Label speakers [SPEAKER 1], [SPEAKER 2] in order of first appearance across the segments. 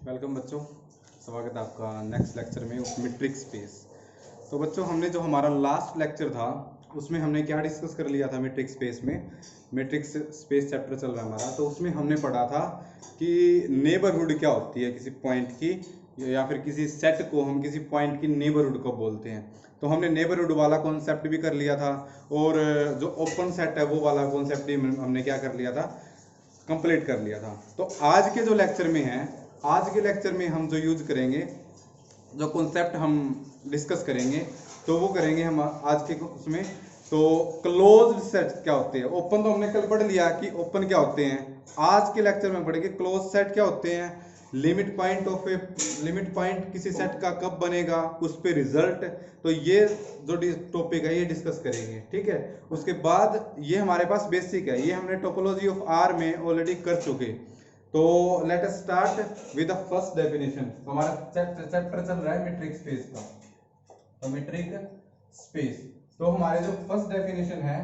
[SPEAKER 1] Welcome बच्चों, स्वागत है आपका नेक्स्ट लेक्चर में मैट्रिक्स स्पेस। तो बच्चों, हमने जो हमारा लास्ट लेक्चर था उसमें हमने क्या डिस्कस कर लिया था मैट्रिक्स स्पेस में। मैट्रिक्स स्पेस चैप्टर चल रहा है हमारा, तो उसमें हमने पढ़ा था कि नेबरहुड क्या होती है किसी पॉइंट की, या फिर किसी सेट को हम किसी पॉइंट की नेबरहुड को बोलते हैं। तो हमने नेबरहुड वाला कॉन्सेप्ट भी कर लिया था, और जो ओपन सेट है वो वाला कॉन्सेप्ट भी हमने क्या कर लिया था, कंप्लीट कर लिया था। तो आज के जो लेक्चर में है, आज के लेक्चर में हम जो यूज करेंगे, जो कॉन्सेप्ट हम डिस्कस करेंगे, तो वो करेंगे हम आज के उसमें। तो क्लोज्ड सेट क्या होते हैं। ओपन तो हमने कल पढ़ लिया कि ओपन क्या होते हैं। आज के लेक्चर में पढ़ेंगे क्लोज सेट क्या होते हैं, लिमिट पॉइंट किसी सेट का कब बनेगा, उस पे रिजल्ट। तो ये जो टॉपिक है ये डिस्कस करेंगे, ठीक है। उसके बाद ये हमारे पास बेसिक है, ये हमने टोपोलॉजी ऑफ आर में ऑलरेडी कर चुके। तो let us start with the first definition. हमारा चैप्टर चल रहा है मैट्रिक्स स्पेस का, तो मैट्रिक स्पेस। तो हमारे जो फर्स्ट डेफिनेशन है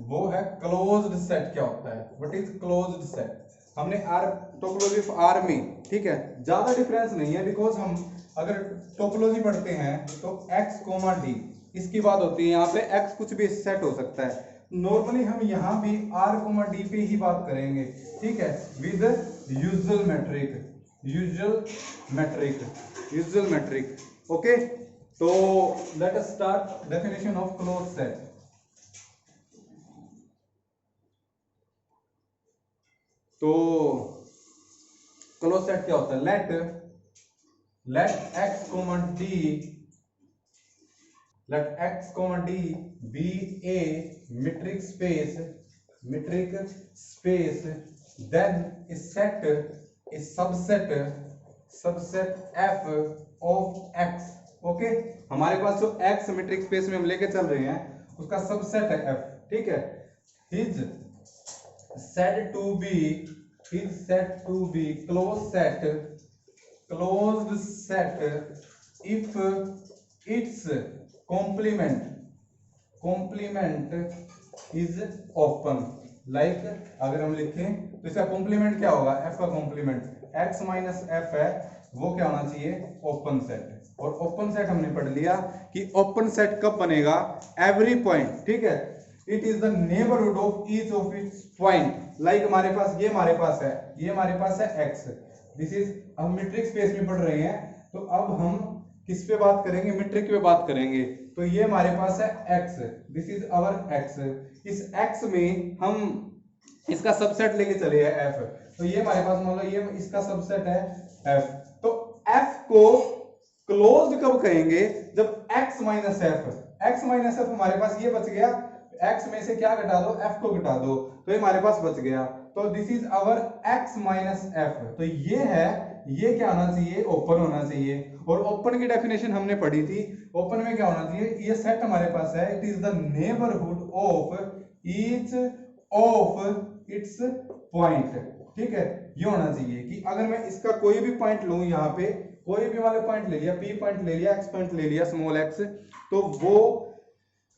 [SPEAKER 1] वो है क्लोज्ड सेट क्या होता है। What is closed set. हमने आर टोपोलॉजी ऑफ आर में, ठीक है, ज्यादा डिफरेंस नहीं है, बिकॉज हम अगर टोपोलॉजी पढ़ते हैं तो x कोमा डी इसकी बात होती है। यहाँ पे x कुछ भी सेट हो सकता है। नॉर्मली हम यहाँ भी r कोमा डी पे ही बात करेंगे, ठीक है, विद यूजुअल मेट्रिक। ओके, तो let us start definition of close set. तो क्लोज सेट क्या होता है। Let x comma d be a metric space, then is subset f of x। Okay, हमारे पास जो x मेट्रिक स्पेस में हम लेके चल रहे हैं उसका सबसेट है f, ठीक है। is said to be closed set if its complement is open। Like अगर हम लिखें तो इसका कॉम्प्लीमेंट क्या होगा, f का कॉम्प्लीमेंट x माइनस f है, वो क्या होना चाहिए, ओपन सेट। और ओपन सेट हमने पढ़ लिया कि ओपन सेट कब बनेगा, एवरी पॉइंट, ठीक है, it is the neighbourhood of each of its point. Like हमारे पास ये हमारे पास है x। दिस इज, हम मैट्रिक्स स्पेस में पढ़ रहे हैं, तो अब हम किस पे बात करेंगे, मैट्रिक पे बात करेंगे। तो ये हमारे पास है x, this is our x। इस x में हम इसका सबसेट लेके चले हैं f। तो ये हमारे पास मान लो ये इसका सबसेट है f। तो f को क्लोज्ड कब कहेंगे, जब x माइनस f हमारे पास ये बच गया, x में से क्या घटा दो, f को घटा दो, तो ये हमारे पास बच गया। तो this is our x minus f। तो ये है, ये क्या होना चाहिए, ओपन होना चाहिए। और ओपन की डेफिनेशन हमने पढ़ी थी, ओपन में क्या होना चाहिए, ये सेट हमारे पास है, it is the neighbourhood of each of its point, ठीक है। ये होना चाहिए कि अगर मैं इसका कोई भी पॉइंट लूं, यहाँ पे कोई भी वाले पॉइंट ले लिया, p पॉइंट ले लिया, x पॉइंट ले लिया, स्मॉल x, तो वो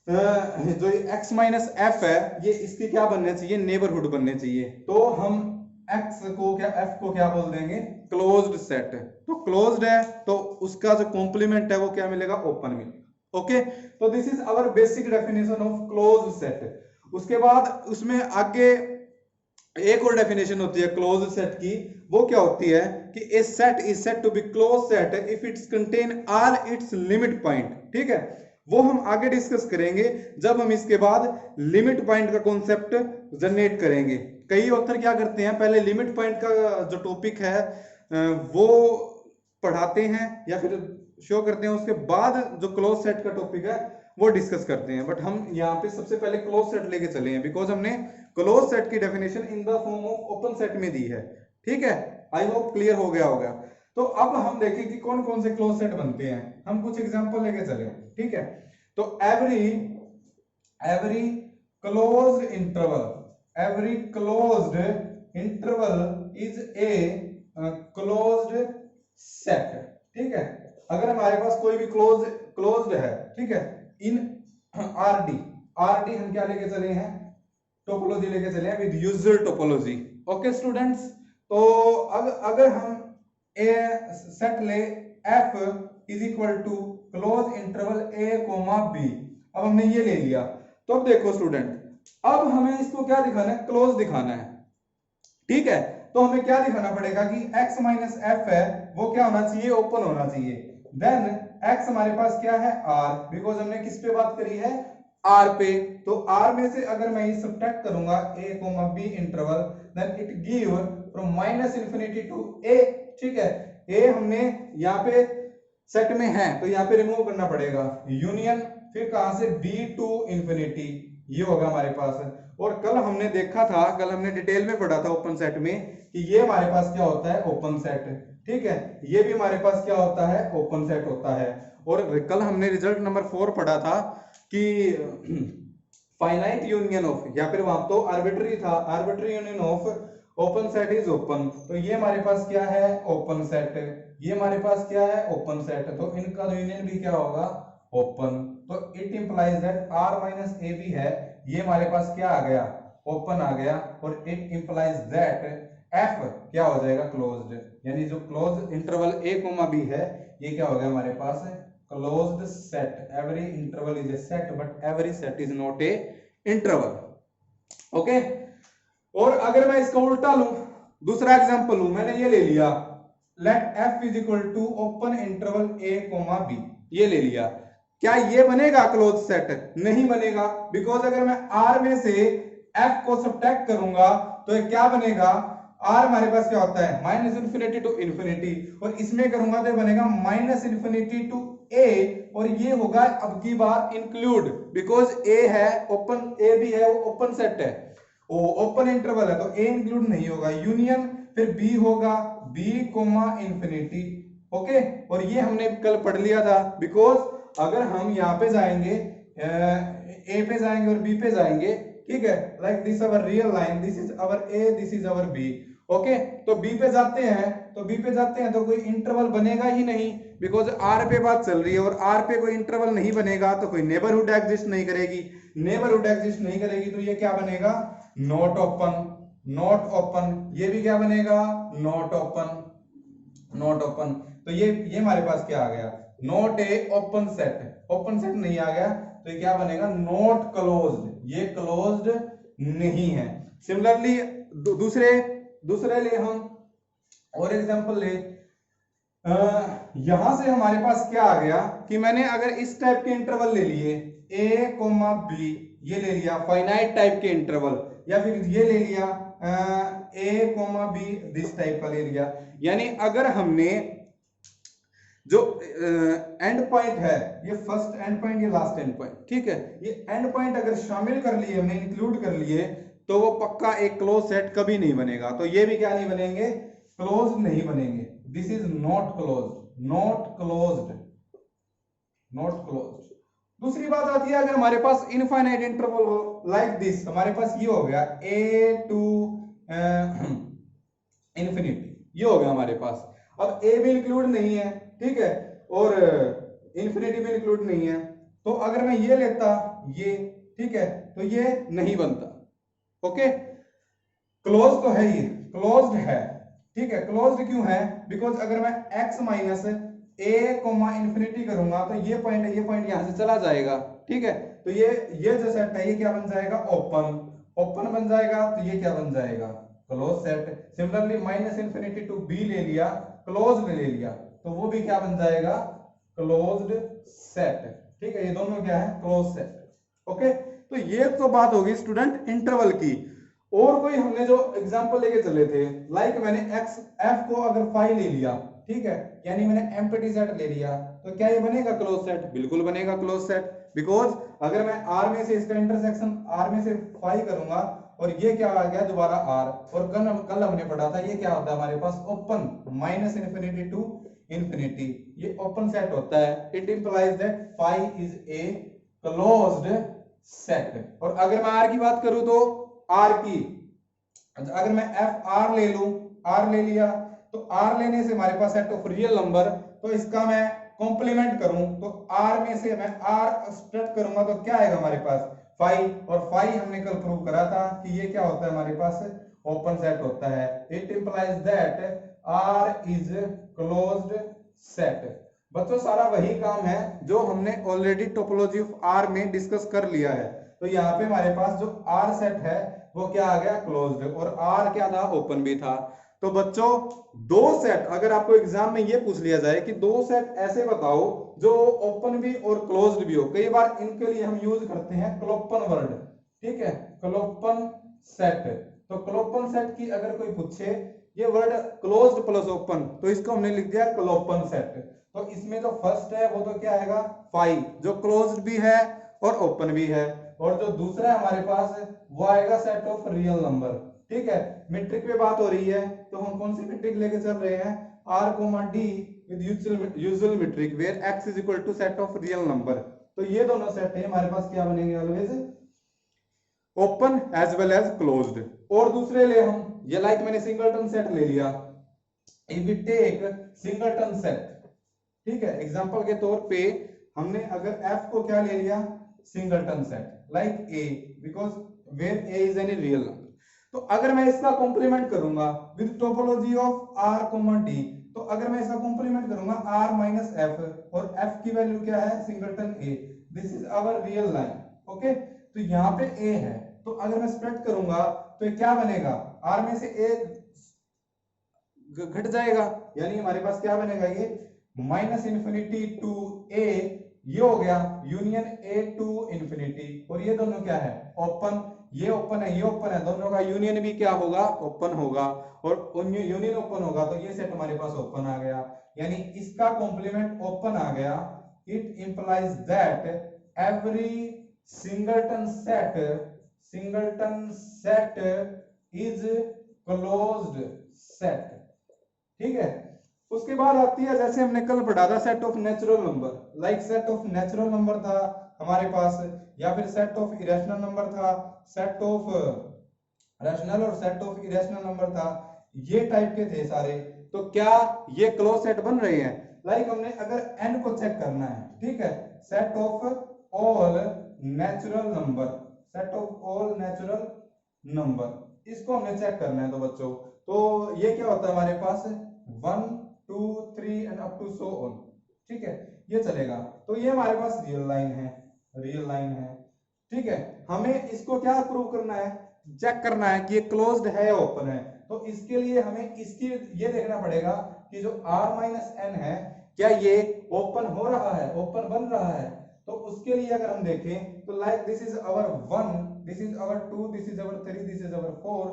[SPEAKER 1] जो x माइनस f है ये इसकी क्या बनने चाहिए, नेबरहुड बनने चाहिए। तो हम x को क्या, f को क्या बोल देंगे, क्लोज्ड सेट। तो क्लोज्ड है तो उसका जो कॉम्प्लीमेंट है वो क्या मिलेगा, ओपन मिलेगा। ओके, तो this is our basic definition of closed set. उसके बाद उसमें आगे एक और डेफिनेशन होती है क्लोज्ड सेट की। वो क्या होती है कि a set is said to be closed set if it's contain all its limit point, ठीक है। वो हम आगे डिस्कस करेंगे जब हम इसके बाद लिमिट पॉइंट का कॉन्सेप्ट जनरेट करेंगे। कई ऑथर क्या करते हैं, पहले लिमिट पॉइंट का जो टॉपिक है वो पढ़ाते हैं या फिर शो करते हैं, उसके बाद जो क्लोज सेट का टॉपिक है वो डिस्कस करते हैं। बट हम यहाँ पे सबसे पहले क्लोज सेट लेके चले हैं, बिकॉज हमने क्लोज सेट की definition in the form of open set में दी है, ठीक है। आई होप क्लियर हो गया होगा। तो अब हम देखें कि कौन कौन से क्लोज सेट बनते हैं, हम कुछ एग्जांपल लेके चले, ठीक है। तो every closed interval is a closed set, ठीक है। अगर हमारे पास कोई भी क्लोज्ड है, ठीक है, इन आरडी हम क्या लेके चले हैं, टोपोलॉजी लेके चले हैं with usual topology. Okay students, तो अब अगर हम सेट ले f is equal to close interval a comma b। अब हमने ये ले लिया, तो अब देखो स्टूडेंट, अब हमें इसको क्या दिखाना है, क्लोज दिखाना है, ठीक है। तो हमें क्या दिखाना पड़ेगा कि x माइनस एफ है वो क्या होना चाहिए, ओपन होना चाहिए। देन x हमारे पास क्या है, r, बिकॉज हमने किस पे बात करी है, r पे। तो r में से अगर मैं ये सब्ट्रैक्ट करूंगा a comma b interval, then it give from minus infinity to a, ठीक है। a हमने यहाँ पे सेट में है तो यहाँ पे रिमूव करना पड़ेगा, यूनियन, फिर कहां से b टू इंफिनिटी, ये होगा हमारे पास। और कल हमने देखा था, कल हमने डिटेल में पढ़ा था ओपन सेट में कि ये हमारे पास क्या होता है, ओपन सेट, ठीक है। ये भी हमारे पास क्या होता है, ओपन सेट होता है। और कल हमने रिजल्ट नंबर 4 पढ़ा था कि फाइनाइट यूनियन ऑफ, या फिर वहां तो आर्बिट्री था, arbitrary union of open set is open. तो ये हमारे पास क्या है, ओपन सेट, ये हमारे पास क्या है, ओपन सेट। तो इनका यूनियन भी क्या होगा, ओपन। तो it implies that r minus A भी है, ये हमारे पास क्या आ गया, ओपन आ गया। और इट इंप्लाइज दैट f क्या हो जाएगा, क्लोज्ड, यानी जो close interval a comma b है ये क्या हो गया हमारे पास, closed set. Every interval is a set but every set is not a interval, okay. और अगर मैं इसका उल्टा लूं, दूसरा एग्जांपल लूं, मैंने ये ले लिया, let f is equal to open interval a comma b, ये ले लिया। क्या ये बनेगा क्लोज सेट, नहीं बनेगा, बिकॉज अगर मैं r में से f को सब्ट्रैक्ट करूंगा तो ये क्या बनेगा, r हमारे पास क्या होता है, माइनस इंफिनिटी टू इंफिनिटी, और इसमें करूंगा तो बनेगा माइनस इंफिनिटी टू a, और ये होगा अब की बार इंक्लूड, बिकॉज a है ओपन, a भी है वो ओपन सेट है, वो ओपन इंटरवल है, तो a इंक्लूड नहीं होगा, यूनियन, फिर b होगा b कोमा इंफिनिटी, ओके। और ये हमने कल पढ़ लिया था, बिकॉज अगर हम यहाँ पे जाएंगे, a पे जाएंगे और b पे जाएंगे, ठीक है, like this our real line, this is our a, this is our b, okay. तो b पे जाते हैं, तो b पे जाते हैं तो कोई इंटरवल बनेगा ही नहीं, बिकॉज r पे बात चल रही है, और r पे कोई इंटरवल नहीं बनेगा तो कोई नेबरहुड एग्जिस्ट नहीं करेगी, नेबरहुड एग्जिस्ट नहीं करेगी तो ये क्या बनेगा, नॉट ओपन, नॉट ओपन, ये भी क्या बनेगा, नॉट ओपन, नॉट ओपन। तो ये हमारे पास क्या आ गया, not a open set, open set नहीं आ गया तो ये क्या बनेगा, नॉट क्लोज्ड, ये क्लोज्ड नहीं है। सिमिलरली दूसरे ले हम और एग्जांपल ले, यहां से हमारे पास क्या आ गया कि मैंने अगर इस टाइप के इंटरवल ले लिए a कोमा b, ये ले लिया फाइनाइट टाइप के इंटरवल, या फिर ये ले लिया a comma b this type का ले लिया, यानी अगर हमने जो एंड पॉइंट है, ये फर्स्ट एंड पॉइंट, ये लास्ट एंड पॉइंट, ठीक है, ये एंड पॉइंट अगर शामिल कर लिए, हमने इंक्लूड कर लिए, तो वो पक्का एक क्लोज सेट कभी नहीं बनेगा। तो ये भी क्या नहीं बनेंगे, क्लोज नहीं बनेंगे, this is not close, not closed, not closed. दूसरी बात आती है, अगर हमारे पास इनफाइनाइट इंटरवल हो, लाइक दिस, हमारे पास ये हो गया a टू इंफिनिटी, ये हो गया हमारे पास। अब a भी इंक्लूड नहीं है, ठीक है, और इंफिनिटी भी इंक्लूड नहीं है, तो अगर मैं ये लेता ये, ठीक है, तो ये नहीं बनता, ओके। क्लोज तो है, ये क्लोज्ड है, ठीक है। क्लोज्ड क्यों है, बिकॉज अगर मैं x minus a comma infinity करूंगा तो ये पॉइंट यहां से चला जाएगा, ठीक है। तो ये जो सेट है ये क्या बन जाएगा, ओपन, ओपन बन जाएगा, तो ये क्या बन जाएगा, close set. Similarly minus infinity to b ले लिया, क्लोज्ड ले लिया, तो वो भी क्या बन जाएगा, क्लोज्ड सेट, ठीक है। ये दोनों क्या है, क्लोज सेट, ओके। तो ये तो बात होगी स्टूडेंट इंटरवल की। और कोई हमने जो एग्जांपल लेके चले थे, लाइक मैंने f को अगर फाई ले लिया, ठीक है, यानी मैंने एम्प्टी सेट ले लिया, तो क्या ये बनेगा क्लोज सेट, बिल्कुल बनेगा क्लोज सेट, बिकॉज अगर मैं r में से इसका इंटरसेक्शन r में से फाई करूंगा, और ये क्या आ गया दोबारा r, और कल हमने पढ़ा था ये क्या होता है हमारे पास, open, minus infinity to infinity, ये ओपन सेट होता है। It implies that phi is a closed set. और अगर मैं r की बात करूं तो r की, अगर मैं f r ले लूं, r ले लिया, तो r लेने से हमारे पास सेट ऑफ रियल नंबर, तो इसका मैं कॉम्प्लीमेंट करूं तो r में से मैं r सब्ट्रैक्ट करूंगा तो क्या आएगा हमारे पास, फाई, और फाई हमने कल प्रूव करा था कि ये क्या होता है हमारे पास, ओपन सेट होता है। It implies that R is closed set. बच्चों सारा वही काम है जो हमने ऑलरेडी टोपोलॉजी ऑफ R में डिस्कस कर लिया है। तो यहाँ पे हमारे पास जो R सेट है वो क्या आ गया, क्लोज्ड, और R क्या था, ओपन भी था। तो बच्चों दो सेट, अगर आपको एग्जाम में ये पूछ लिया जाए कि दो सेट ऐसे बताओ जो ओपन भी और क्लोज्ड भी हो, कई बार इनके लिए हम यूज करते हैं क्लोपन वर्ड, ठीक है, क्लोपन सेट। तो क्लोपन सेट की अगर कोई पूछे ये वर्ड क्लोज्ड प्लस ओपन, तो इसको हमने लिख दिया क्लोपन सेट। तो इसमें जो फर्स्ट है वो तो क्या आएगा, 5, जो क्लोज्ड भी है और ओपन भी है, और जो दूसरा है हमारे पास वो आएगा सेट ऑफ रियल नंबर, ठीक है। मीट्रिक पे बात हो रही है तो हम कौन सी मीट्रिक लेके चल रहे हैं, R, D with usual metric where X is equal to set of real number. तो ये दोनों सेट है हमारे पास क्या बनेंगे, always open as well as closed. और दूसरे ले हम, ये लाइक मैंने सिंगलटन सेट ले लिया, if we take singleton set, ठीक है, एग्जांपल के तौर पे हमने अगर F को क्या ले लिया, singleton set like A, because where A is any real number. तो अगर मैं इसका कॉम्प्लीमेंट करूंगा with topology of R, D, तो अगर मैं इसका कॉम्प्लीमेंट करूंगा R माइनस F, और F की वैल्यू क्या है, singleton A, this is our real line, okay. तो यहाँ पे A है, तो अगर मैं स्प्रेड करूंगा तो ये क्या बनेगा, R में से A घट जाएगा, यानी हमारे पास क्या बनेगा, ये माइनस इन्फिनिटी टू A, ये हो गया यूनियन A टू इन्फिनिटी, और ये दोनों क्या है, ओपन, ये ओपन है, ये ओपन है, दोनों का यूनियन भी क्या होगा, ओपन होगा, और यूनियन ओपन होगा तो ये सेट हमारे पास ओपन आ गया, यानी इसका कॉम्प्लीमेंट ओपन आ गया। It implies that every singleton set is closed set, ठीक है। उसके बाद आती है, जैसे हमने कल पढ़ा था, set of natural number, like set of natural number था हमारे पास, या फिर सेट ऑफ इरेशनल नंबर था, सेट ऑफ रैशनल और सेट ऑफ इरेशनल नंबर था, ये टाइप के थे सारे। तो क्या ये क्लोज सेट बन रहे हैं, लाइक हमने अगर n को चेक करना है, ठीक है, set of all natural number, set of all natural number, इसको हमने चेक करना है। तो बच्चों तो ये क्या होता है हमारे पास, 1 2 3 and up to so on, ठीक है, ये चलेगा। तो ये हमारे पास रियल लाइन है, रियल लाइन है, ठीक है। हमें इसको क्या प्रूव करना है, चेक करना है कि ये क्लोज्ड है या ओपन है। तो इसके लिए हमें इसकी ये देखना पड़ेगा कि जो r माइनस n है क्या ये ओपन हो रहा है, ओपन बन रहा है। तो उसके लिए अगर हम देखें तो like this is our 1, this is our 2, this is our 3, this is our 4,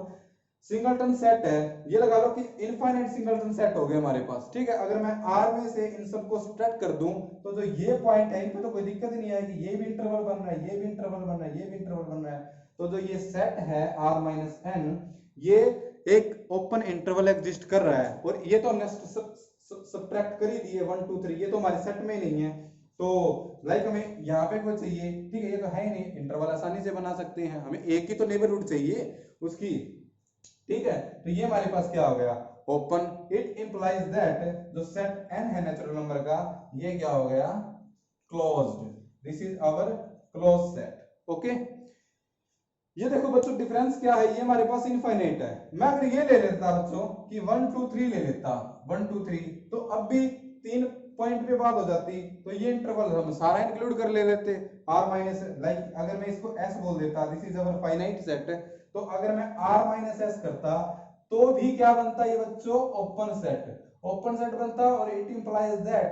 [SPEAKER 1] singleton set है, ये लगा लो कि इनफाइनाइट सिंगलटन सेट हो गए हमारे पास, ठीक है। अगर मैं R में से इन सबको सब्ट्रैक्ट कर दूं तो जो ये पॉइंट है इन पे तो कोई दिक्कत ही नहीं आएगी, ये भी इंटरवल बन रहा है, ये भी इंटरवल बन रहा है, ये भी इंटरवल बन रहा है। तो जो ये सेट है R माइनस n, ये एक ओपन इंटरवल एग्जिस्ट कर रहा है, और ये तो हमने सब्ट्रैक्ट कर ही दिए 1 2 3, ये तो हमारे सेट में ही नहीं है। तो लाइक हमें यहाँ पे कोई चाहिए, ठीक है, ये तो है ही नहीं, इंटरवल आसानी से बना सकते हैं, हमें एक ही तो नेबरहुड चाहिए उसकी, ठीक है। तो ये हमारे पास क्या हो गया, ओपन। इट इंप्लाइज दैट जो सेट n है नेचुरल नंबर का, ये क्या हो गया, closed, this is our close set, okay. ये देखो बच्चों डिफरेंस क्या है, ये हमारे पास इनफाइनाइट है। मैं अगर ये ले लेता बच्चों कि 1 2 3 ले लेता, 1 2 3, तो अब भी 3 पॉइंट पे बात हो जाती, तो ये इंटरवल हम सारा इंक्लूड कर ले लेते, r माइनस, लाइक अगर मैं इसको s बोल देता, this is our finite set, तो अगर मैं r माइनस s करता तो भी क्या बनता ये बच्चों, ओपन सेट, ओपन सेट बनता, और it implies that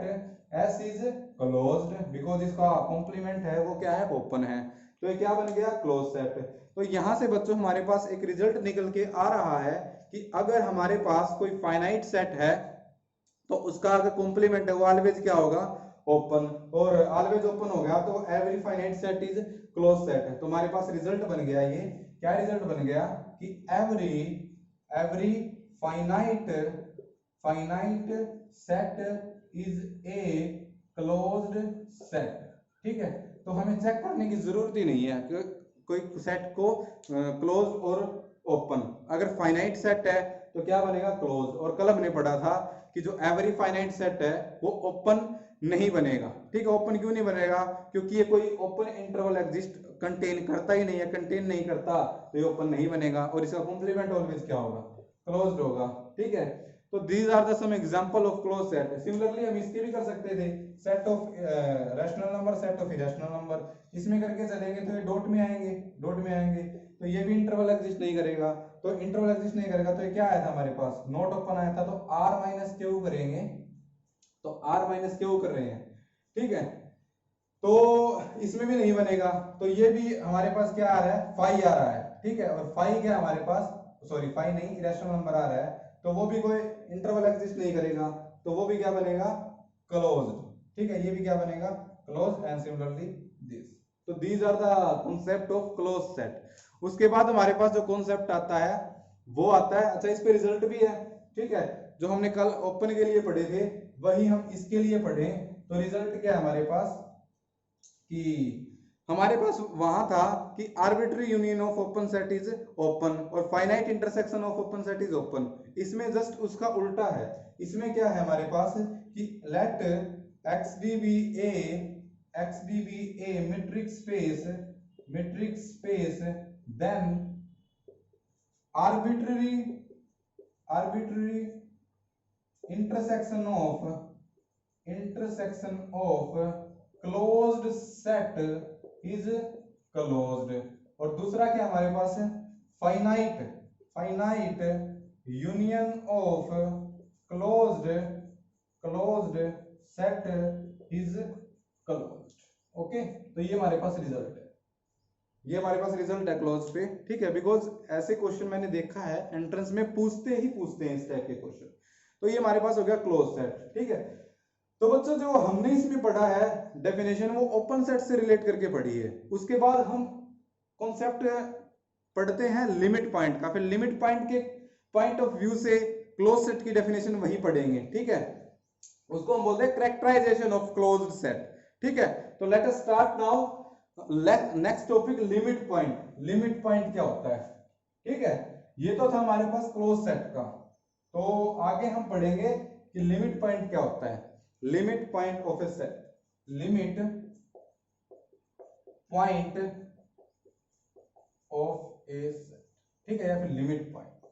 [SPEAKER 1] s is closed, because इसका कॉम्प्लीमेंट है वो क्या है, ओपन है। तो ये क्या बन गया, क्लोज सेट। तो यहां से बच्चों हमारे पास एक रिजल्ट निकल के आ रहा है कि अगर हमारे पास कोई फाइनाइट सेट है तो उसका अगर कॉम्प्लीमेंट है वो ऑलवेज क्या होगा, ओपन, और ऑलवेज ओपन हो गया तो every finite set is close set है। तो हमारे पास रिजल्ट बन गया, ये क्या रिजल्ट बन गया कि every finite set is a closed set, ठीक है। तो हमें चेक करने की जरूरत ही नहीं है कि कोई सेट को क्लोज और ओपन, अगर फाइनाइट सेट है तो क्या बनेगा, क्लोज। और कल हमने पढ़ा था कि जो एवरी फाइनाइट सेट है वो ओपन नहीं बनेगा, ठीक है। ओपन क्यों नहीं बनेगा, क्योंकि ये कोई ओपन इंटरवल एग्जिस्ट कंटेन करता ही नहीं है, कंटेन नहीं करता, तो ये ओपन नहीं बनेगा, और इसका कॉम्प्लीमेंट ऑलवेज क्या होगा, क्लोज्ड होगा, ठीक है। तो these are the some example of close set. Similarly हम इसके भी कर सकते थे, set of rational number, set of irrational number, इसमें करके चलेंगे तो ये डॉट में आएंगे, डॉट में आएंगे, तो ये भी इंटरवल एग्जिस्ट नहीं करेगा, तो इंटरवल एग्जिस्ट नहीं करेगा तो ये क्या आया था हमारे पास, नॉट ओपन आया था, तो r माइनस क्यू करेंगे, तो r माइनस क्यू कर रहे हैं, ठीक है, तो इसमें भी नहीं बनेगा, तो ये भी हमारे पास क्या आ रहा है, फाई आ रहा है, ठीक है, और फाई क्या हमारे पास, सॉरी फाई नहीं, इरेशनल नंबर आ रहा है, तो वो भी कोई इंटरवल एग्जिस्ट नहीं करेगा, तो वो भी क्या बनेगा, क्लोज्ड, ठीक है, ये भी क्या बनेगा, क्लोज, एंड सिमिलरली दिस। तो these are the concept of close set. उसके बाद हमारे पास जो कॉन्सेप्ट आता है वो आता है, अच्छा इस पे रिजल्ट भी है, ठीक है, जो हमने कल ओपन के लिए पढ़े थे वही हम इसके लिए पढ़े, तो रिजल्ट क्या है हमारे पास, कि हमारे पास वहां था कि arbitrary union of open set is open और finite intersection of open set is open, इसमें जस्ट उसका उल्टा है, इसमें क्या है हमारे पास कि let XD be a metric space then arbitrary intersection of closed set is closed, और दूसरा क्या हमारे पास है, finite union of closed set is closed. Okay, तो ये हमारे पास रिजल्ट है, ये हमारे पास रिजल्ट है क्लोज पे, ठीक है, बिकॉज ऐसे क्वेश्चन मैंने देखा है एंट्रेंस में पूछते हैं इस टाइप के क्वेश्चन, तो ये हमारे पास हो गया क्लोज सेट, ठीक है। तो बच्चों जो हमने इसमें पढ़ा है डेफिनेशन वो ओपन सेट से रिलेट करके पढ़ी है, उसके बाद हम कॉन्सेप्ट पढ़ते हैं लिमिट पॉइंट का, फिर लिमिट पॉइंट के पॉइंट ऑफ व्यू से क्लोज सेट की डेफिनेशन वही पढ़ेंगे, ठीक है, उसको हम बोलते हैं कैरेक्टराइजेशन ऑफ क्लोज्ड सेट, ठीक है। तो let us start now, next topic limit point. Limit point क्या होता है, ठीक है, ये तो था हमारे पास क्लोज सेट का, तो आगे हम पढ़ेंगे कि लिमिट पॉइंट क्या होता है, limit point of A set, limit point of A set, ठीक है, या फिर लिमिट पॉइंट,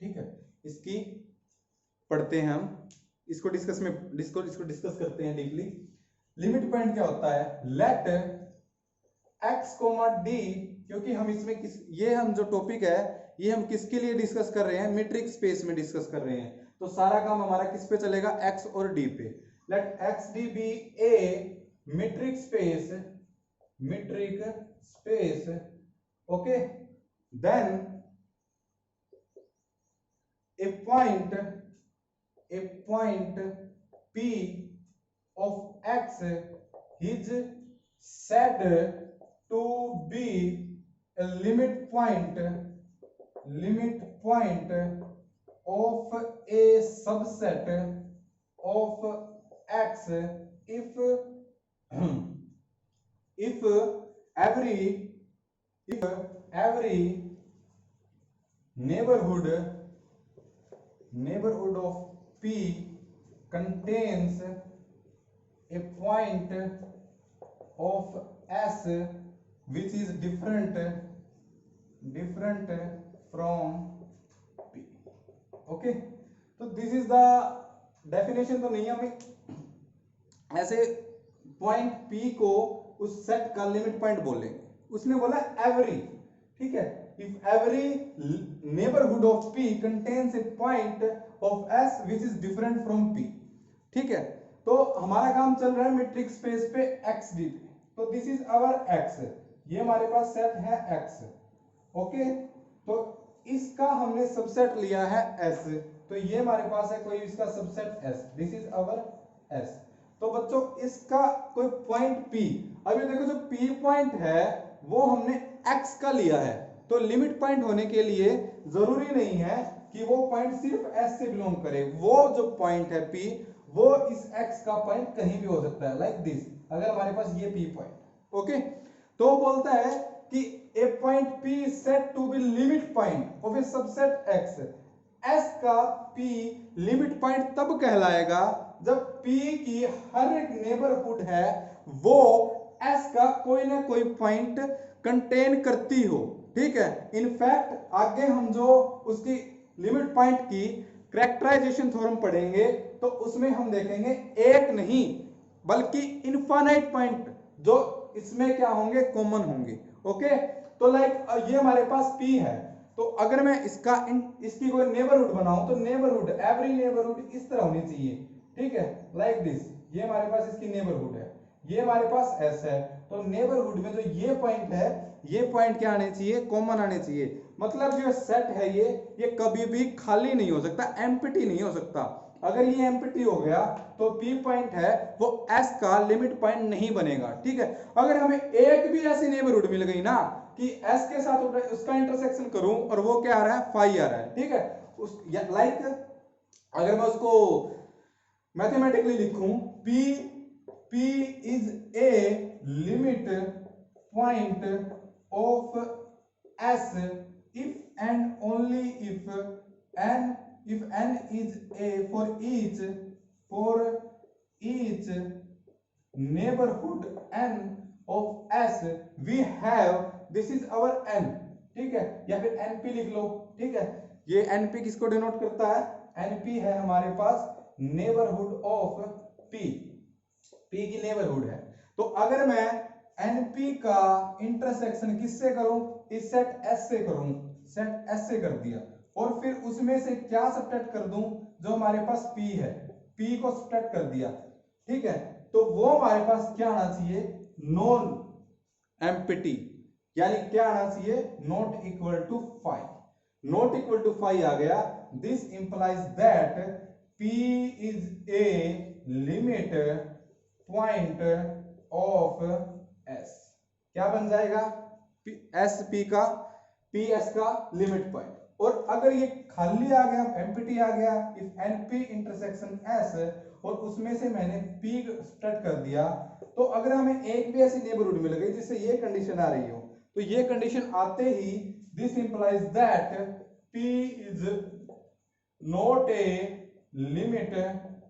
[SPEAKER 1] ठीक है, इसकी पढ़ते हैं हम, इसको डिस्कस करते हैं डीपली। लिमिट पॉइंट क्या होता है, लेट x, d, क्योंकि हम इसमें ये हम जो टॉपिक है ये हम किसके लिए डिस्कस कर रहे हैं, मीट्रिक स्पेस में डिस्कस कर रहे हैं, तो सारा काम हमारा किस पे चलेगा, x और d पे। Let XD be a metric space, okay, then a point P of x is said to be a limit point of a subset of x if every neighborhood of P contains a point of S which is different from P, okay, तो this is the definition, तो नहीं हमें ऐसे point P को उस set का limit point बोलेंगे, उसने बोला एवरी, ठीक है, if every neighbourhood of P contains A point of S which is different from P, ठीक है, तो हमारा काम चल रहा है मीट्रिक स्पेस पे XD पे, तो दिस इज आवर X, ये हमारे पास सेट है X, ओके, तो इसका हमने सबसेट लिया है S, तो ये हमारे पास है कोई इसका subset S, this is our S। तो बच्चों इसका कोई पॉइंट P, अभी देखो जो P पॉइंट है वो हमने X का लिया है, तो लिमिट पॉइंट होने के लिए जरूरी नहीं है कि वो पॉइंट सिर्फ S से बिलोंग करे, वो जो पॉइंट है P वो इस X का पॉइंट कहीं भी हो सकता है, लाइक दिस, अगर हमारे पास ये P पॉइंट, ओके, तो बोलता है कि a point P is said to be limit point of a subset X, S का P लिमिट पॉइंट तब कहलाएगा जब P की हर एक नेबरहुड है वो S का कोई ना कोई पॉइंट कंटेन करती हो, ठीक है। इनफैक्ट आगे हम जो उसकी लिमिट पॉइंट की कैरेक्टराइजेशन थ्योरम पढ़ेंगे तो उसमें हम देखेंगे एक नहीं बल्कि इनफाइनाइट पॉइंट जो इसमें क्या होंगे, कॉमन होंगे। ओके, तो लाइक ये हमारे पास P है, तो अगर मैं इसकी कोई नेबरहुड बनाऊं तो नेबरहुड, एवरी नेबरहुड इस तरह होनी चाहिए, ठीक है, लाइक दिस। ये हमारे पास इसकी नेबरहुड है, ये हमारे पास S है, तो नेबरहुड में जो ये पॉइंट है, ये पॉइंट क्या आने चाहिए, कॉमन आने चाहिए। मतलब जो सेट है ये कभी भी खाली नहीं हो सकता, एम्प्टी नहीं हो सकता। अगर ये एम्प्टी हो गया तो P पॉइंट है वो S का लिमिट पॉइंट नहीं बनेगा, ठीक है। अगर हमें एक भी ऐसी नेबरहुड मिल गई ना कि S के साथ उसका इंटरसेक्शन करूं और वो क्या आ रहा है, फाई आ रहा है, ठीक है, उस लाइक अगर मैं उसको मैथमेटिकली लिखूं, P is a limit point of S if and only if n is a for each neighborhood n of S we have, this is our n, ठीक है, या फिर np लिख लो, ठीक है। ये np किसको डिनोट करता है, np है हमारे पास नेबरहुड ऑफ p की नेबरहुड है। तो अगर मैं np का इंटरसेक्शन किससे करूं, इस सेट S से करूं, सेट S से कर दिया, और फिर उसमें से क्या सब्ट्रैक्ट कर दूं, जो हमारे पास P है, P को सब्ट्रैक्ट कर दिया, ठीक है, तो वो हमारे पास क्या आना चाहिए, नॉन एम्प्टी, यानी क्या आना चाहिए, not equal to 5। Not equal to 5 आ गया, this implies that P is a limit point of S। क्या बन जाएगा, SP का, PS का लिमिट पॉइंट। और अगर ये खाली आ गया, एम्प्टी आ गया, इफ NP इंटरसेक्शन S और उसमें से मैंने P स्टार्ट कर दिया, तो अगर हमें एक भी ऐसी नेबरहुड मिल गई जिससे ये कंडीशन आ रही हो, तो ये कंडीशन आते ही this implies that P is not a limit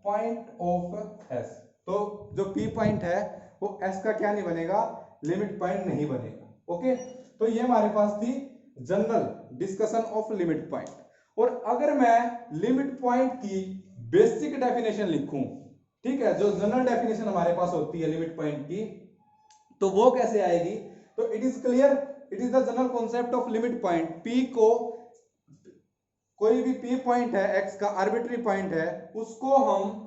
[SPEAKER 1] point of S। तो जो P पॉइंट है वो S का क्या नहीं बनेगा, लिमिट पॉइंट नहीं बनेगा। ओके, तो ये हमारे पास थी general discussion of limit point. और अगर मैं लिमिट पॉइंट की बेसिक डेफिनेशन लिखूं, ठीक है, जो जनरल डेफिनेशन हमारे पास होती है लिमिट पॉइंट की, तो वो कैसे आएगी, तो it is clear, it is the general concept of limit point. P को, कोई भी P पॉइंट है, X का आर्बिट्री पॉइंट है, उसको हम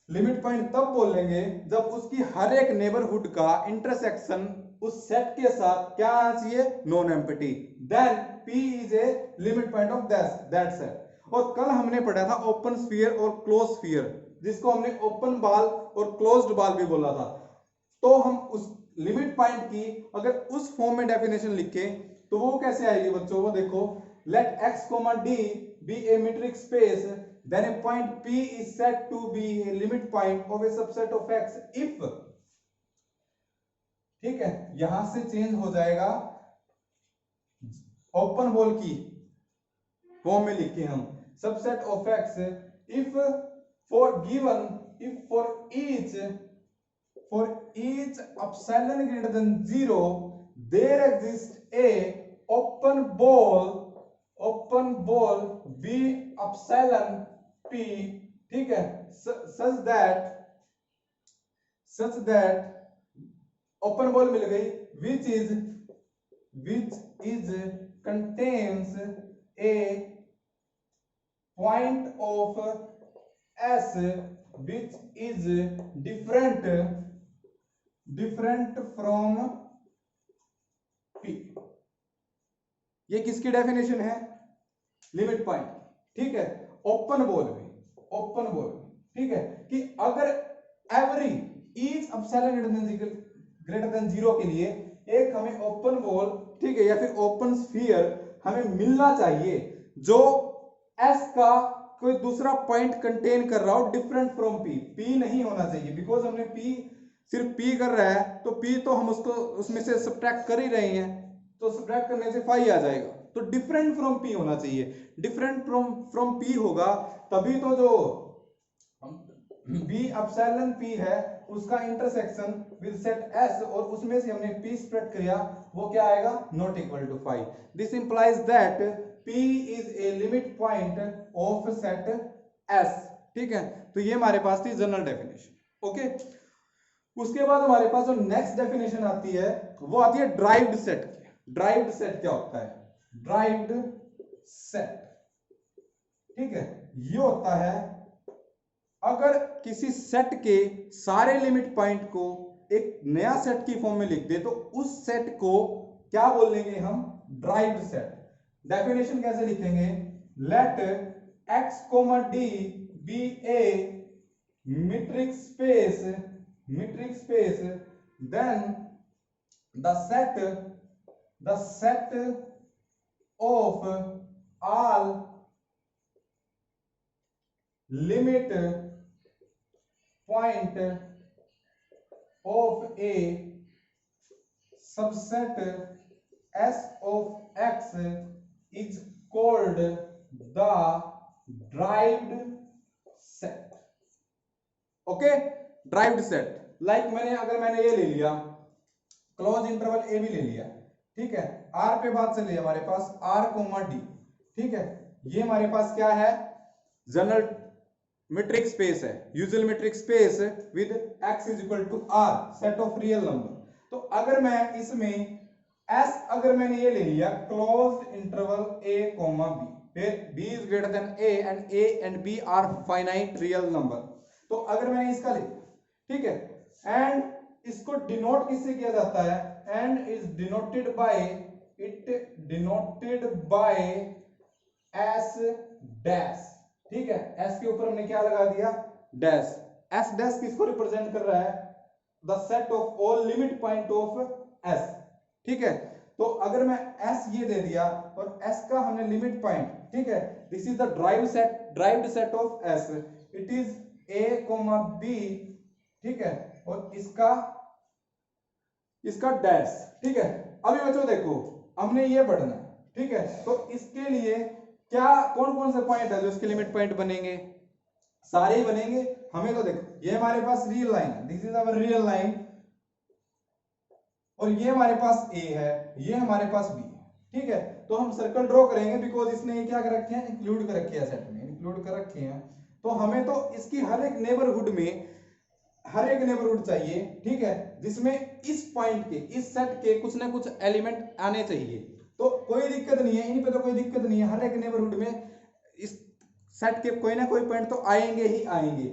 [SPEAKER 1] लिमिट पॉइंट तब बोलेंगे जब उसकी हर एक नेबरहुड का इंटरसेक्शन उस सेट के साथ क्या आना चाहिए, non empty, then P is a limit point of that set. और कल हमने पढ़ा था ओपन स्फीयर और क्लोज स्फीयर, जिसको हमने ओपन बॉल और क्लोज्ड बॉल भी बोला था। तो हम उस लिमिट पॉइंट की अगर उस फॉर्म में डेफिनेशन लिखें तो वो कैसे आएगी बच्चों, वो देखो, let x, d be a metric space, then a point P is said to be a limit point of a subset of X if, ठीक है, यहां से चेंज हो जाएगा, ओपन बॉल की फॉर्म में लिखे हम subset of X if for given, if for each epsilon greater than 0 there exists a open ball B epsilon P, ठीक है, such that ओपन बॉल मिल गई which is contains a point of S which is different from P। ये किसकी definition है, limit point, ठीक है, open ball में, ठीक है, कि अगर every each epsilon greater than 0 के लिए एक हमें ओपन बॉल, ठीक है, या फिर ओपन स्फीयर हमें मिलना चाहिए जो S का कोई दूसरा पॉइंट कंटेन कर रहा हो डिफरेंट फ्रॉम P नहीं होना चाहिए, बिकॉज हमने P सिर्फ P कर रहा है, तो P तो हम उसको उसमें से सब्ट्रैक्ट कर ही रहे हैं, तो सब्ट्रैक्ट करने से फाई आ जाएगा, तो डिफरेंट फ्रॉम P होना चाहिए। डिफरेंट फ्रॉम P होगा तभी तो जो B एप्सिलॉन P है उसका इंटरसेक्शन विद सेट S और उसमें से हमने P स्प्रेड किया, वो क्या आएगा, not equal to 5। This implies that P is a limit point of set S, ठीक है। तो ये हमारे पास थी जनरल डेफिनेशन, ओके। उसके बाद हमारे पास जो नेक्स्ट डेफिनेशन आती है वो आती है ड्राइव्ड सेट की। ड्राइव्ड सेट क्या होता है? ड्राइव्ड सेट, ठीक है, ये होता है अगर किसी सेट के सारे लिमिट पॉइंट को एक नया सेट की फॉर्म में लिख दे तो उस सेट को क्या बोल लेंगे हम? Derived set. डेफिनेशन कैसे लिखेंगे? Late x, d B A metric space, then the set of all limit point of a subset S of x is called the derived set, okay. Derived set, like मैंने ये ले लिया, close interval ए भी ले लिया, ठीक है, are पे बात चल रही है हमारे पास r, d, ठीक है। ये हमारे पास क्या है? जनरल मीट्रिक स्पेस है, usual metric space with x is equal to r, set of real number. तो अगर मैं इसमें s, अगर मैंने ये ले लिया क्लोज इंटरवल a, b, फिर b is greater than a and a and b are finite real number, तो अगर मैंने इसका लिखा, ठीक है, एंड इसको डिनोट किससे किया जाता है? And is denoted by S dash, ठीक है। एस के ऊपर हमने क्या लगा दिया? डैश। एस डैश किसको रिप्रेजेंट कर रहा है? The set of all limit point of S, ठीक है। तो अगर मैं एस ये दे दिया और एस का हमने लिमिट पॉइंट, ठीक है, this is the derived set of S, it is a, b, ठीक है, और इसका डैश, ठीक है। अभी बच्चों देखो हमने ये पढ़ना है, ठीक है, तो इसके लिए क्या कौन कौन से पॉइंट है जो इसके लिमिट पॉइंट बनेंगे? सारे ही बनेंगे। हमें तो देखो ये हमारे पास रियल लाइन है, this is our real line, और ये हमारे पास a है, ये हमारे पास b है, ठीक है। तो हम सर्कल ड्रॉ करेंगे बिकॉज इसने ये क्या कर रखे हैं? इंक्लूड कर रखे हैं, सेट में इंक्लूड कर रखे हैं। तो हमें तो इसकी हर एक नेबरहुड चाहिए, ठीक है, जिसमें इस पॉइंट के, इस सेट के कुछ ना कुछ एलिमेंट आने चाहिए। तो कोई दिक्कत नहीं है, इन पे तो कोई दिक्कत नहीं है, हर एक नेबरहुड में इस सेट के कोई ना कोई पॉइंट तो आएंगे ही आएंगे।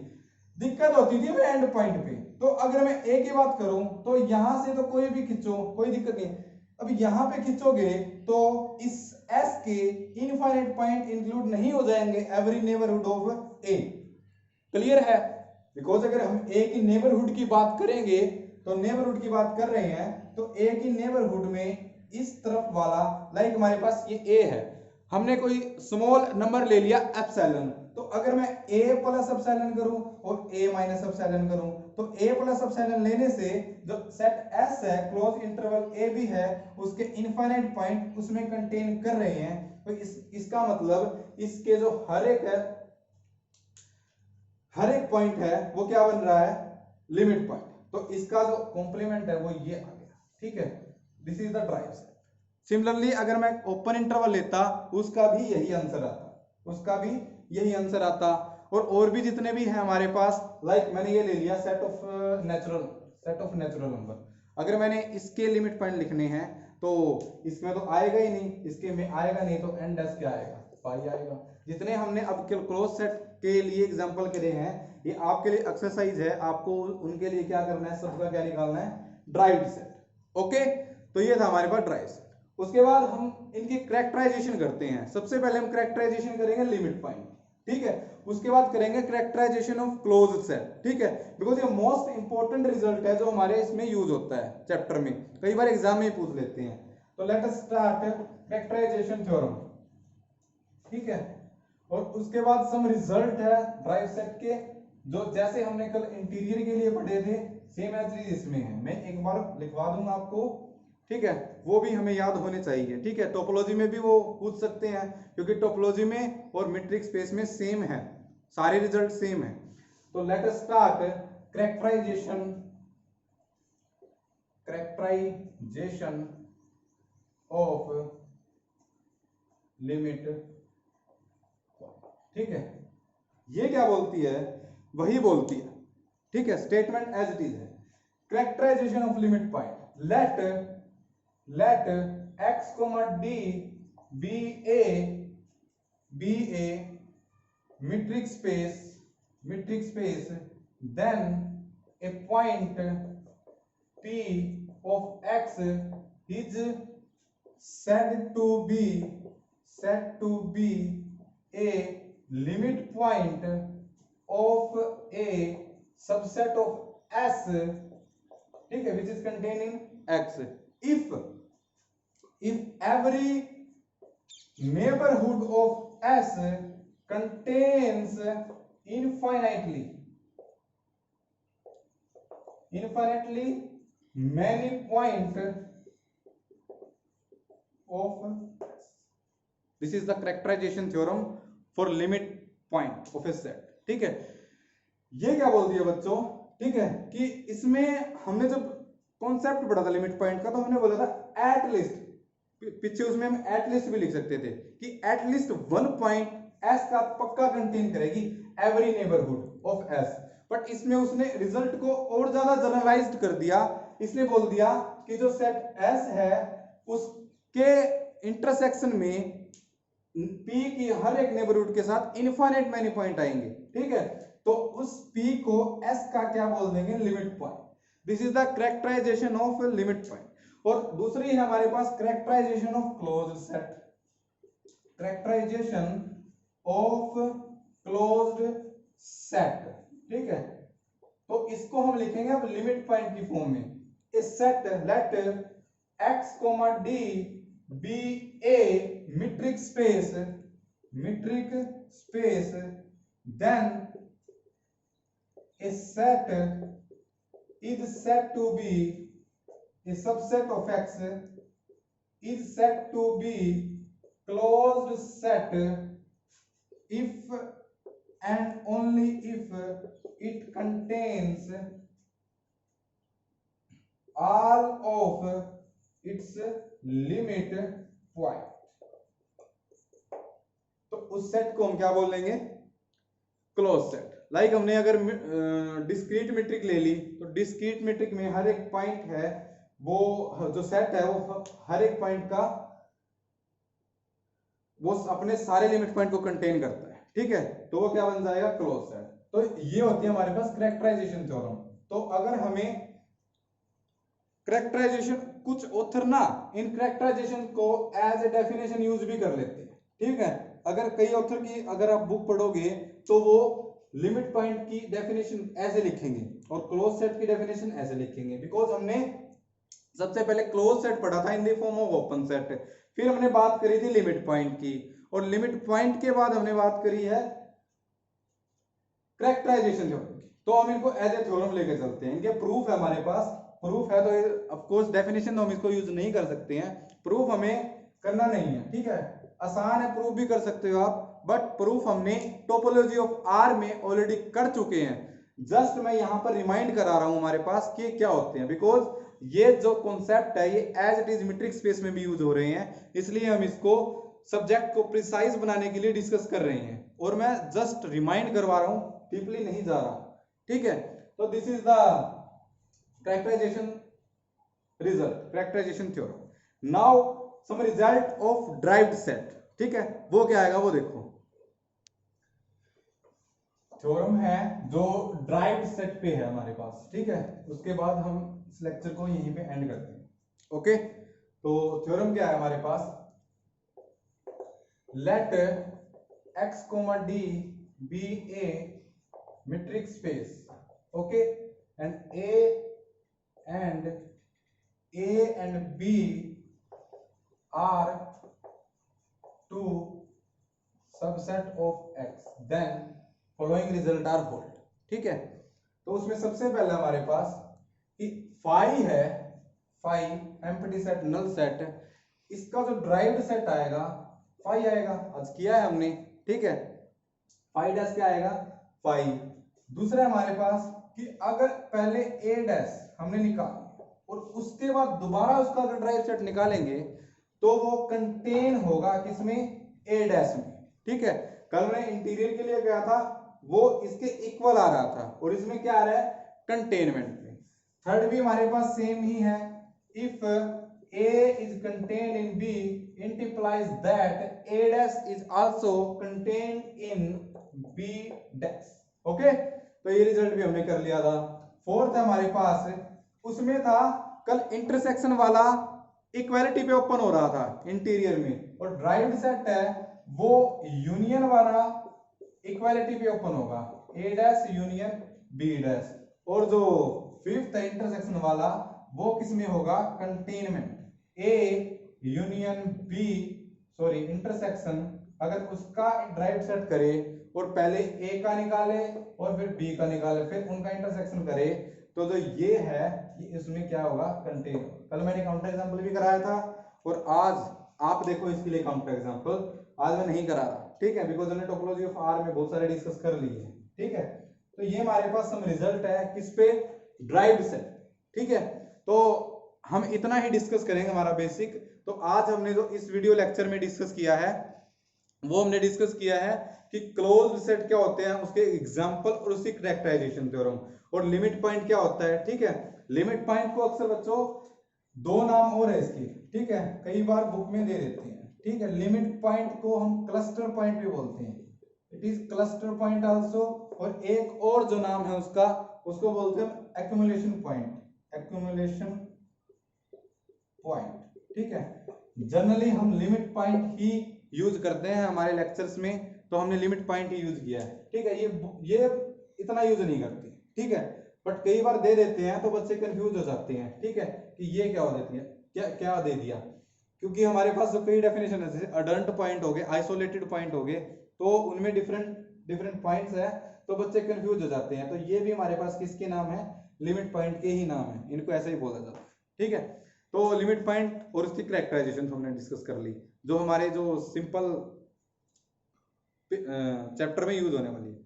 [SPEAKER 1] दिक्कत होती थी मैं एंड पॉइंट पे, तो अगर मैं ए की बात करूं तो यहां से तो कोई भी खींचो, कोई दिक्कत नहीं। अब यहां पे खींचोगे तो इस S के इनफाइनाइट पॉइंट इंक्लूड नहीं हो जाएंगे every neighbourhood of A, clear है? बिकॉज अगर हम A की नेबरहुड की बात करेंगे तो नेबरहुड की बात कर रहे हैं तो A की नेबरहुड में इस तरफ वाला, लाइक हमारे पास ये A है, हमने कोई स्मॉल नंबर ले लिया एप्सिलॉन, तो अगर मैं a प्लस एप्सिलॉन करूं और a माइनस एप्सिलॉन करूं तो a प्लस एप्सिलॉन लेने से जो सेट S है, क्लोज इंटरवल a भी है, उसके इनफाइनाइट पॉइंट उसमें कंटेन कर रहे हैं। तो इसका मतलब इसके जो हर एक पॉइंट है वो क्या बन रहा है? Limit point. तो इसका जो कॉम्प्लीमेंट है वो ये आ गया, ठीक है, this is the drive set. Similarly अगर मैं ओपन इंटरवल लेता उसका भी यही आंसर आता, और भी जितने भी हैं हमारे पास, लाइक मैंने ये ले लिया सेट ऑफ नेचुरल नंबर। अगर मैंने इसके लिमिट पॉइंट लिखने हैं तो इसमें तो आएगा ही नहीं, इसके में आएगा नहीं, तो एन डैश क्या आएगा? पाई आएगा। जितने हमने अब क्लोज सेट के लिए एग्जांपल करे हैं, ये आपके लिए एक्सरसाइज है, आपको उनके लिए क्या करना है, सबका क्या निकालना है? Derived set, okay. तो ये था हमारे पास ड्राइव सेट। उसके बाद हम इनकी कैरेक्टराइजेशन करते हैं। सबसे पहले हम कैरेक्टराइजेशन करेंगे लिमिट पॉइंट, ठीक है, उसके बाद करेंगे कैरेक्टराइजेशन ऑफ क्लोज्ड सेट, ठीक है, बिकॉज ये मोस्ट इंपॉर्टेंट रिजल्ट है जो हमारे इसमें यूज होता है चैप्टर में, कई बार एग्जाम में पूछ लेते हैं। तो let us start characterization theorem, ठीक है, और उसके बाद सम रिजल्ट है ड्राइव सेट के, जो जैसे हमने कल इंटीरियर के लिए पढ़े थे सेम एज इसमें है। मैं एक बार लिखवा दूंगा आपको, ठीक है, वो भी हमें याद होने चाहिए, ठीक है। टोपोलॉजी में भी वो पूछ सकते हैं क्योंकि टोपोलॉजी में और मीट्रिक स्पेस में सेम है, सारे रिजल्ट सेम है। तो let us start characterization of limit, ठीक है। ये क्या बोलती है, वही बोलती है, ठीक है। स्टेटमेंट एज इट इज है। Characterization of limit point, let x, d be a metric space, then a point p of x is said to be a limit point of a subset of S, ठीक है, which is contained in X if every neighborhood of S contains infinitely many point of S. This is the characterization theorem for limit point of a set, ठीक है। ये क्या बोल दिया बच्चों, ठीक है, कि इसमें हमने जब कॉन्सेप्ट पढ़ा था लिमिट पॉइंट का, तो हमने बोला था एट लिस्ट, पीछे उसमें हम एट लिस्ट भी लिख सकते थे कि at least one point S का पक्का कंटेन करेगी every neighbourhood of S. But इसमें उसने रिजल्ट को और ज्यादा जनरलाइज्ड कर दिया, इसलिए बोल दिया कि जो सेट एस है उसके इंटरसेक्शन में P की हर एक नेबरहुड के साथ इनफाइनाइट मैनी पॉइंट आएंगे, ठीक है। तो उस P को S का क्या बोल देंगे, limit point. This is the characterisation of limit point. और दूसरी है हमारे पास characterisation of closed set, characterisation of closed set, ठीक है। तो इसको हम लिखेंगे अब लिमिट पॉइंट की फॉर्म में। इस set let x, d be a metric space, then a set is said to be a subset of x is said to be closed set if and only if it contains all of its limit point. तो उस set को हम क्या बोलेंगे, close set. Like हमने अगर discrete metric ले ली, तो डिस्क्रीट मीट्रिक में हर एक पॉइंट है, वो जो सेट है वो हर एक पॉइंट का वो अपने सारे लिमिट पॉइंट को कंटेन करता है, ठीक है। तो वो क्या बन जाएगा, क्लोज सेट। तो ये होती है हमारे पास कैरेक्टराइजेशन थ्योरम। तो अगर हमें कैरेक्टराइजेशन, कुछ ऑथर ना इन कैरेक्टराइजेशन को एज ए डेफिनेशन यूज भी कर लेते हैं, ठीक है। अगर कई ऑथर की अगर आप बुक पढ़ोगे तो वो लिमिट पॉइंट की डेफिनेशन ऐसे लिखेंगे और क्लोज सेट की डेफिनेशन ऐसे लिखेंगे, बिकॉज हमने सबसे पहले क्लोज सेट पढ़ा था in the form of open set, फिर हमने बात करी थी लिमिट पॉइंट की, और लिमिट पॉइंट के बाद हमने बात करी है कैरेक्टराइजेशन थ्योरम की। तो हम इनको एज ए थ्योरम लेके चलते हैं। इनके प्रूफ है हमारे पास, प्रूफ है तो ऑफ कोर्स डेफिनेशन तो हम इसको यूज नहीं कर सकते हैं, प्रूफ हमें करना नहीं है, ठीक है। आसान है, प्रूफ भी कर सकते हो आप, बट प्रूफ हमने टोपोलॉजी ऑफ आर में ऑलरेडी कर चुके हैं। जस्ट मैं यहां पर रिमाइंड करा रहा हूं हमारे पास कि क्या होते हैं, बिकॉज ये जो कॉन्सेप्ट है ये as it is metric space में भी यूज हो रहे हैं, इसलिए हम इसको सब्जेक्ट को प्रिसाइज बनाने के लिए डिस्कस कर रहे हैं, और मैं जस्ट रिमाइंड करवा रहा हूं, डीपली नहीं जा रहा, ठीक है। तो this is the characterization result, characterization theorem। now some result of derived set, ठीक है, वो क्या आएगा वो देखो। थ्योरम है जो derived set पे है हमारे पास, ठीक है। उसके बाद हम इस लेक्चर को यहीं पे एंड करते हैं, ओके। तो थ्योरम क्या है हमारे पास, let x, d be a metric space, okay, and A and B are two subset of X, then following result are hold, ठीक है। तो उसमें सबसे पहले हमारे पास कि फाई है, phi empty set, null set, इसका जो ड्राइव्ड सेट आएगा फाई आएगा, आज किया है हमने, ठीक है। फाई डैश क्या आएगा, फाई। दूसरा हमारे पास कि अगर पहले ए डैश हमने निकाला और उसके बाद दोबारा उसका अगर ड्राइव सेट निकालेंगे तो वो कंटेन होगा किसमें, ए डैश में, ठीक है। कल मैंने इंटीरियर के लिए गया था, वो इसके इक्वल आ रहा था, और इसमें क्या आ रहा है, कंटेनमेंट में। थर्ड भी हमारे पास सेम ही है, if A is contained in B, it implies that A dash is also contained in B dash. Okay, तो ये रिजल्ट भी हमने कर लिया था। फोर्थ है हमारे पास, उसमें था कल इंटरसेक्शन वाला इक्वालिटी पे ओपन हो रहा था इंटीरियर में, और ड्राइव्ड सेट है वो यूनियन वाला इक्वालिटी पे ओपन होगा, A dash union B dash. और जो फिफ्थ है इंटरसेक्शन वाला, वो किसमें होगा, containment, A union B, sorry intersection, अगर उसका ड्राइव सेट करे और पहले A का निकाले और फिर B का निकाले, फिर उनका इंटरसेक्शन करे, तो जो ये है ये इसमें क्या होगा, कंटेन। कल मैंने काउंटर एग्जांपल भी कराया था, और आज आप देखो इसके लिए काउंटर एग्जांपल आज मैं नहीं करा रहा, ठीक है, बिकॉज हमने टोपोलॉजी ऑफ आर में बहुत सारे डिस्कस कर लिए हैं, ठीक है। तो ये हमारे पास सम रिजल्ट है किस पे, ड्राइव्ड सेट, ठीक है। तो हम इतना ही डिस्कस करेंगे हमारा बेसिक। तो आज हमने जो इस वीडियो लेक्चर में डिस्कस किया है, वो हमने डिस्कस किया है कि क्लोज्ड सेट क्या होते हैं, उसके एग्जांपल और उसकी कैरेक्टराइजेशन थ्योरम, और लिमिट पॉइंट क्या होता है, ठीक है। लिमिट पॉइंट को अक्सर बच्चों दो नाम और है इसके, ठीक है, कई बार बुक में दे देते हैं, ठीक है। लिमिट पॉइंट को हम क्लस्टर पॉइंट भी बोलते हैं, it is cluster point also, और एक और जो नाम है उसका, उसको बोलते हैं एक्यूमुलेशन पॉइंट, एक्यूमुलेशन पॉइंट, ठीक है। जनरली हम लिमिट पॉइंट ही यूज करते हैं हमारे लेक्चर्स में, तो हमने लिमिट पॉइंट ही यूज किया है, ठीक है। ये इतना यूज नहीं करते, ठीक है, बट कई बार दे देते हैं तो बच्चे कंफ्यूज हो जाते हैं, ठीक है, कि ये क्या हो देती है, क्या क्या दे दिया, क्योंकि हमारे पास जो कई डेफिनेशन है, जैसे अडल्ट पॉइंट हो गए, आइसोलेटेड पॉइंट हो गए, तो उनमें डिफरेंट पॉइंट्स है, तो बच्चे कंफ्यूज हो जाते हैं। तो ये भी हमारे पास किसके नाम है, लिमिट पॉइंट के ही नाम है, इनको ऐसे ही बोला जाता है, ठीक है। तो लिमिट पॉइंट और उसकी कैरेक्टराइजेशन हमने डिस्कस कर ली, जो हमारे जो सिंपल चैप्टर में यूज होने वाली है।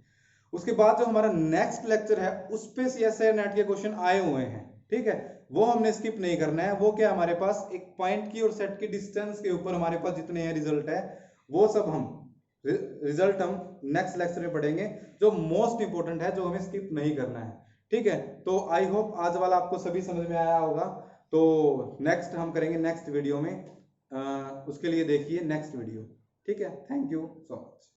[SPEAKER 1] उसके बाद जो हमारा नेक्स्ट लेक्चर है, उस पे सीएसआई नेट के क्वेश्चन आए हुए हैं, ठीक है, वो हमने स्किप नहीं करना है। वो क्या, हमारे पास एक पॉइंट की और सेट की डिस्टेंस के ऊपर हमारे पास जितने हैं रिजल्ट है, वो सब हम रिजल्ट हम नेक्स्ट लेक्चर में पढ़ेंगे, जो मोस्ट इंपोर्टेंट है, जो हमें स्किप नहीं करना है, ठीक है। तो आई होप आज वाला आपको सभी समझ में आया होगा। तो नेक्स्ट हम करेंगे नेक्स्ट वीडियो में, उसके लिए देखिए नेक्स्ट वीडियो, ठीक है। Thank you so much.